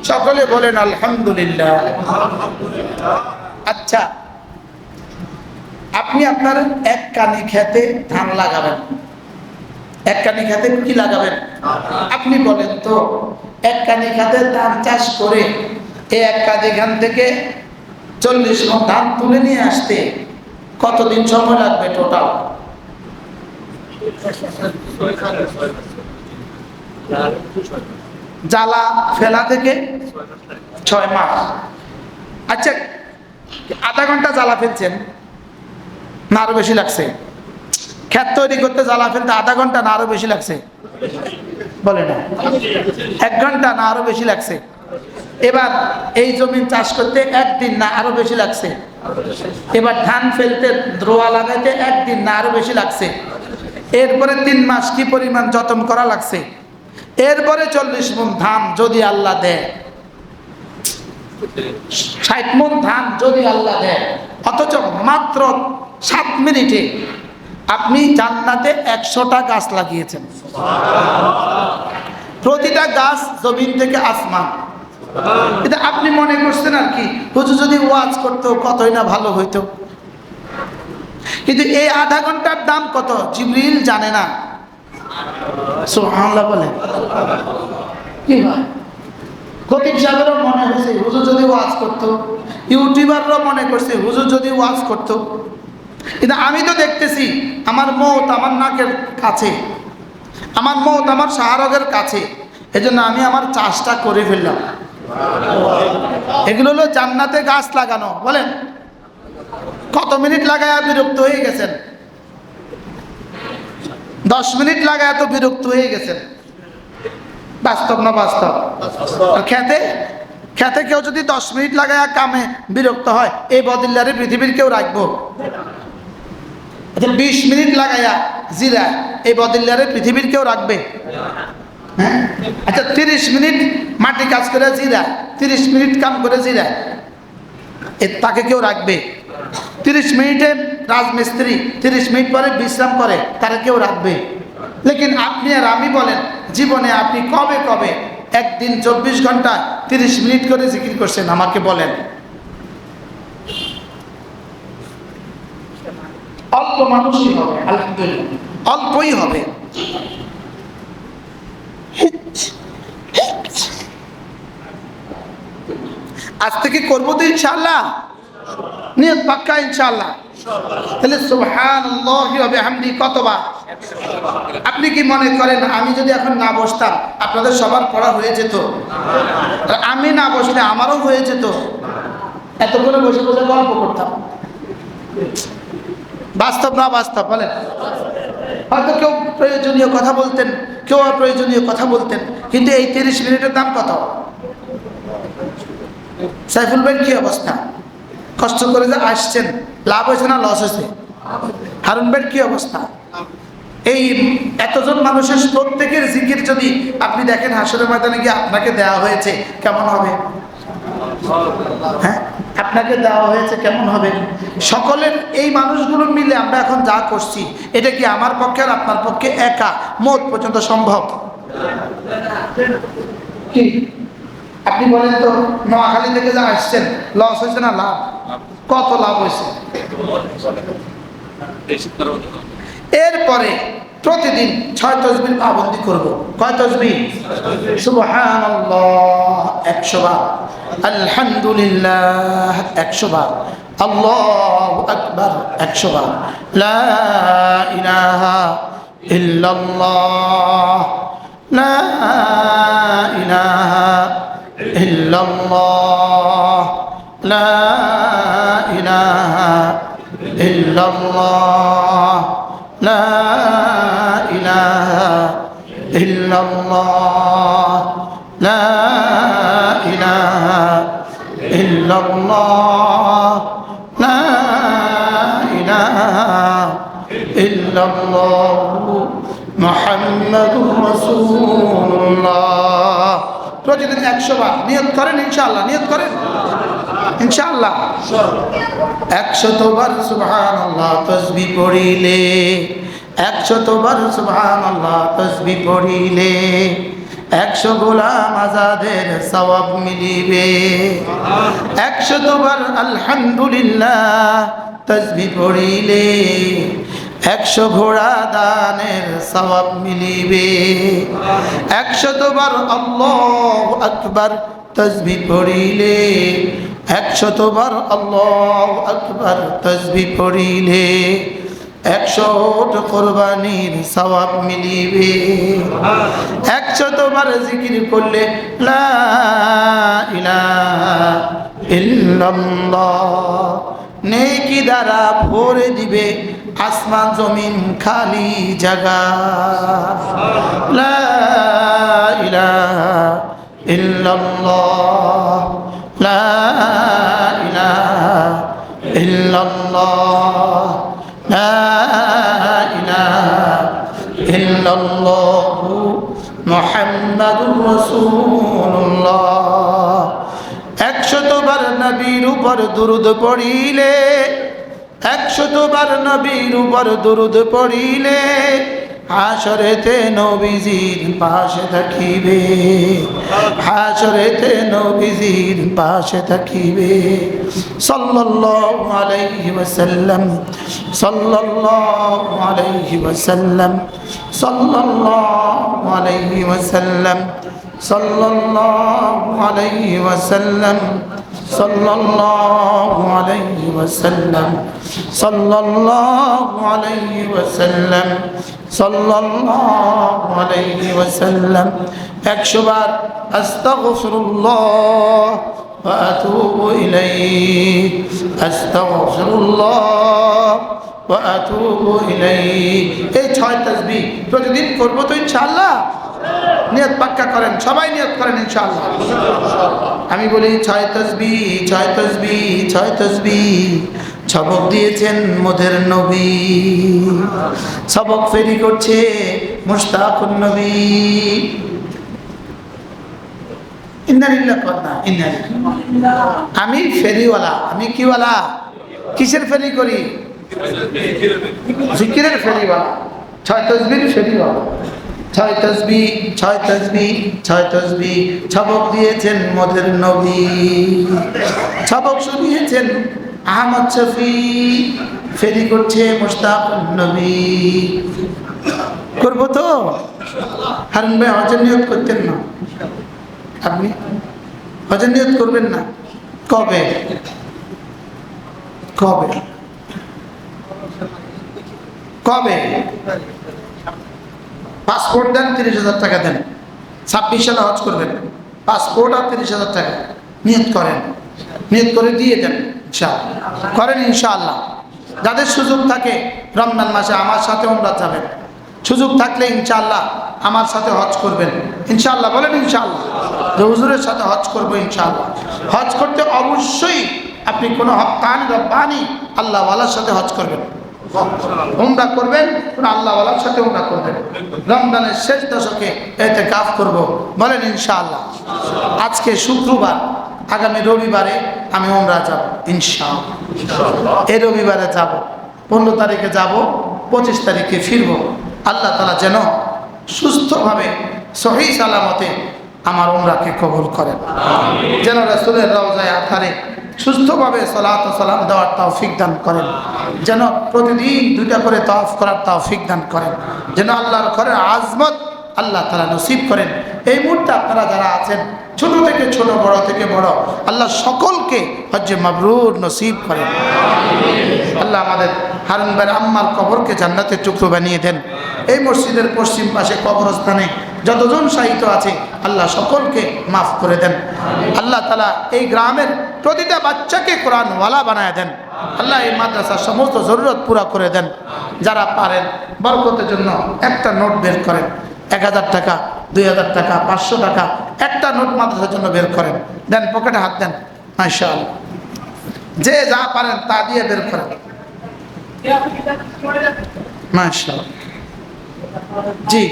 সকলে বলেন আলহামদুলিল্লাহ। আচ্ছা, আপনি আপনার এক কানি খেতে ধান লাগাবেন, এক কানি খেতে কি লাগাবেন? আপনি বলেন তো, এক কানি খেতে ধান চাষ করে এই এক কানি খান থেকে 40 মণ ধান তুলে নিয়ে আসতে কতদিন সময় লাগবে টোটাল? জ্বালা ফেলা থেকে 6 মাস। আচ্ছা, আধা ঘন্টা জ্বালা ফেলছেন না আরো বেশি লাগছে? ক্ষেত তৈরি করতে জ্বালা ফেলতে আধা ঘন্টা না আরো বেশি লাগছে? বলে না, 1 ঘন্টা না আরো বেশি লাগছে? এবার এই জমিন চাষ করতে 1 দিন না আরো বেশি লাগছে? এবার ধান ফেলতে রোয়া লাগাইতে 1 দিন না আরো বেশি লাগছে? এরপরে 3 মাস কি পরিমাণ যত্ন করা লাগছে? এরপরে 40 মণ ধান যদি আল্লাহ দেয়, 60 মণ ধান যদি আল্লাহ দেয়, অথচ মাত্র 7 মিনিটে আপনি জান্নাতে 100টা গাছ লাগিয়েছেন। প্রতিটা গাছ জমিন থেকে আসমান। এটা আপনি মনে করছেন আর কি, হুজুর যদি ওয়াজ করতো কতই না ভালো হইতো। কিন্তু এই আধা ঘন্টার দাম কত জিবরিল জানে না। সুবহানাল্লাহ বলে কি হয়? খতিব সাহেবেরও মনে হয়েছে হুজুর যদি ওয়াজ করতো, ইউটিউবাররাও মনে করছে হুজুর যদি ওয়াজ করতো। কিন্তু আমি তো দেখতেছি আমার মওত আমার নাকের কাছে, আমার মওত আমার শাহরগের কাছে, এজন্য আমি আমার চাষটা করে ফেললাম। এগুলো হলো জান্নাতে গাছ লাগানো। বলেন কত মিনিট লাগায় বিরক্ত হয়ে গেছেন? 10 মিনিট লাগায় এত বিরক্ত হয়ে গেছেন। বাস্তব না বাস্তব? আর খেতে খেতে কেউ যদি 10 মিনিট লাগায় কামে বিরক্ত হয়, এই বদিল্লারে পৃথিবীর কেউ রাখবো? আচ্ছা 20 মিনিট লাগাইয়া জিরা, এই বদিল্লারে পৃথিবীর কেউ রাখবে? হ্যাঁ। আচ্ছা 30 মিনিট মাটি কাজ করে জিরা, 30 মিনিট কাম করে জিরা, তাকে কেউ রাখবে? 30 মিনিটে রাজমিস্ত্রি 30 মিনিট পরে বিশ্রাম করে, তারা কেউ রাখবে? লেকিন আপনি আর আমি বলেন, জীবনে আপনি কবে কবে একদিন 24 ঘন্টা 30 মিনিট করে জিকির করছেন আমাকে বলেন? অল্প মানুষই হবে, আলহামদুলিল্লাহ অল্পই হবে। আজ থেকে করবো তো ইনশাআল্লাহ, নিয়ত পাক্কা ইনশাআল্লাহ। তাহলে সুবহানাল্লাহি ওয়া বিহামদিহি কতবার? আপনি কি মনে করেন আমি যদি এখন না বসতাম আপনাদের সবার পড়া হয়ে যেত? আর আমি না বসলে আমারও হয়ে যেত? এত করে বসে বসে গল্প করতাম। বাস্তব না বাস্তব বলেন? হয়তো কেউ প্রয়োজনীয় কথা বলতেন, কেউ অপ্রয়োজনীয় কথা বলতেন, কিন্তু এই 30 মিনিটের দাম কত? সাইফুল ভাই কি অবস্থা? কষ্ট করে যে আসছেন, লাভ হয়েছে না লস হয়েছে? হারুন ভাই কি অবস্থা? এই এতজন মানুষের প্রত্যেকের জিকির যদি আপনি দেখেন হাসরের ময়দানে গিয়ে আপনাকে দেওয়া হয়েছে কেমন হবে? হ্যাঁ, আপনাকে দেওয়া হয়েছে কেমন হবে? সকলের এই মানুষগুলো মিলে আমরা এখন যা করছি, এটা কি আমার পক্ষে আর আপনার পক্ষে একা মওত পর্যন্ত সম্ভব? কি আপনি বলেন তো, নোয়াখালী থেকে যা আসছেন লস হয়েছে না লাভ? কত লাভ হয়েছে? এরপরে প্রতিদিন 6 তাসবিহ পাবন্দি করব। কয় তাসবিহ? সুবহানাল্লাহ 100 বার, আলহামদুলিল্লাহ 100 বার, আল্লাহু আকবার 100 বার, লা ইলাহা ইল্লাল্লাহ, লা ইলাহা ইল্লাল্লাহ, লা ইলাহা ইল্লাল্লাহ, লা ইলাহা ইল্লাল্লাহ, লা ইলাহা ইল্লাল্লাহ, লা ইলাহা ইল্লাল্লাহ, মুহাম্মাদুর রাসূলুল্লাহ। প্রতিদিন 100 বার নিয়ত করেন ইনশাআল্লাহ, নিয়ত করেন ইনশাআল্লাহ। 100 বার সুবহানাল্লাহ তাসবিহ পড়িলে, 100 বার সুবহানাল্লাহ তাসবিহ পড়িলে, 100 গোলাম আজাদের সওয়াব মিলিবে। 100 বার আলহামদুলিল্লাহ তাসবিহ পড়িলে 100 ঘোড়া দানের সওয়াব মিলিবে। 100 বার আল্লাহু আকবার তাসবিহ পড়িলে 100 বার আল্লাহু আকবার তাসবিহ পড়িলে 100 কোরবানির সওয়াব মিলিবে। 100 বার জিকির করলে লা ইলাহা ইল্লাল্লাহ নেকি দ্বারা ভরে দিবে আসমান জমিন খালি জায়গা। লা ইলাহা ইল্লাল্লাহ লা ইলাহা ইল্লাল্লাহ লা ইলাহা ইল্লাল্লাহ মুহাম্মাদুর রাসূলুল্লাহ। 100 বার নবীর উপর দুরূদ পড়িলে 100 বার নবীর উপর দুরূদ পড়িলে হাশরেতে নবীজির পাশে থাকিবে। হাশরেতে নবীজির পাশে থাকিবে। সাল্লাল্লাহু আলাইহি ওয়াসাল্লাম সাল্লাল্লাহু আলাইহি ওয়াসাল্লাম সাল্লাল্লাহু আলাইহি ওয়াসাল্লাম সাল্লাল্লাহু আলাইহি ওয়াসাল্লাম সাল্লাল্লাহু আলাইহি ওয়াসাল্লাম সাল্লাল্লাহু আলাইহি ওয়াসাল্লাম সাল্লাল্লাহু আলাইহি ওয়াসাল্লাম। 100 বার আস্তাগফিরুল্লাহ ওয়া আতুবু ইলাইহি আস্তাগফিরুল্লাহ ওয়া আতুবু ইলাইহি। এই 6 তাসবিহ প্রতিদিন করব তো ইনশাআল্লাহ। নিয়ত পাক্কা করেন, সবাই নিয়ত করেন ইনশাআল্লাহ। আমি বলি 6 তাসবিহ 6 তাসবিহ 6 তাসবিহ সবক দিয়েছেন মোদের নবী। সবক ফেরি করছে মুশতাকুন নবী। ইন্না লিল্লাহি ওয়া ইন্না ইলাইহি রাজিউন। আমি ফেরিওয়ালা। আমি কিওয়ালা? কিসের ফেরি করি? জিকিরের ফেরিওয়ালা। 6 তাসবিহ ফেরিওয়ালা। 6 তাসবিহ 6 তাসবিহ 6 তাসবিহ সবক দিয়েছেন মোদের নবী। সবক শুনিয়েছেন আহমদ শফি। ফেরি করছে মুশতাকুন নবী। করবো তো? হারুন ভাই হজের নিয়ত করতেন না? আপনি হজের নিয়ত করবেন না? কবে কবে কবে? পাসপোর্ট দেন, 30,000 টাকা দেন। 26 সালে হজ করবেন। পাসপোর্ট আর 30,000 টাকা নিয়ত করেন। নিয়ত করে দিয়ে দেন ইনশাআল্লাহ। করেন ইনশাআল্লাহ। যাদের সুযোগ থাকে রমজান মাসে আমার সাথে উমরা যাবেন। সুযোগ থাকলে ইনশাআল্লাহ আমার সাথে হজ করবেন ইনশাআল্লাহ। বলেন ইনশাআল্লাহ। যে হুজুরের সাথে হজ করবো ইনশাআল্লাহ। হজ করতে অবশ্যই আপনি কোনো হক্কানি রব্বানি আল্লাহওয়ালার সাথে হজ করবেন। উমরা করবেন কোন আল্লাহওয়ালার সাথে উমরা করবেন। রমজানের শেষ দশকে ইতিকাফ করব। বলেন ইনশাআল্লাহ। আজকে শুক্রবার, আগামী রবিবারে আমি উমরা যাব ইনশাআল্লাহ। এই রবিবারে যাব, 15 তারিখে যাব, 25 তারিখে ফিরব। আল্লাহ তাআলা যেন সুস্থভাবে সহি সালামতে আমার উমরাকে কবুল করেন। যেন রাসূলের রওজায়ে আথারে সুস্থভাবে সালাত ও সালাম দেওয়ার তৌফিক দান করেন। যেন প্রতিদিন 2টা করে তাওয়াফ করার তৌফিক দান করেন। যেন আল্লাহর ঘরের আজমত আল্লাহ তাআলা নসিব করেন। এই মুহূর্তে আপনারা যারা আছেন, ছোট থেকে ছোট, বড় থেকে বড়, আল্লাহ সকলকে হজ্জে মাবরুর নসিব করেন। আল্লাহ আমাদের হারুন ভাইয়ের আম্মার কবরকে জান্নাতের টুকরো বানিয়ে দেন। এই মসজিদের পশ্চিম পাশে কবরস্থানে যতজন শাহিত আছে আল্লাহ সকলকে মাফ করে দেন। আল্লাহ তাআলা এই গ্রামের প্রতিটা বাচ্চাকে কোরআনওয়ালা বানায় দেন। আল্লাহ এই মাদ্রাসার সমস্ত জরুরত পুরা করে দেন। যারা পারেন বরকতের জন্য একটা নোট বের করেন। 1000 টাকা, 2000 টাকা, 500 টাকা একটা নোট মাদ্রাসার জন্য বের করেন। দেন, পকেটে হাত দেন। মাশাআল্লাহ। যে যা পারেন তা দিয়ে বের করেন। মাশাআল্লাহ। জি।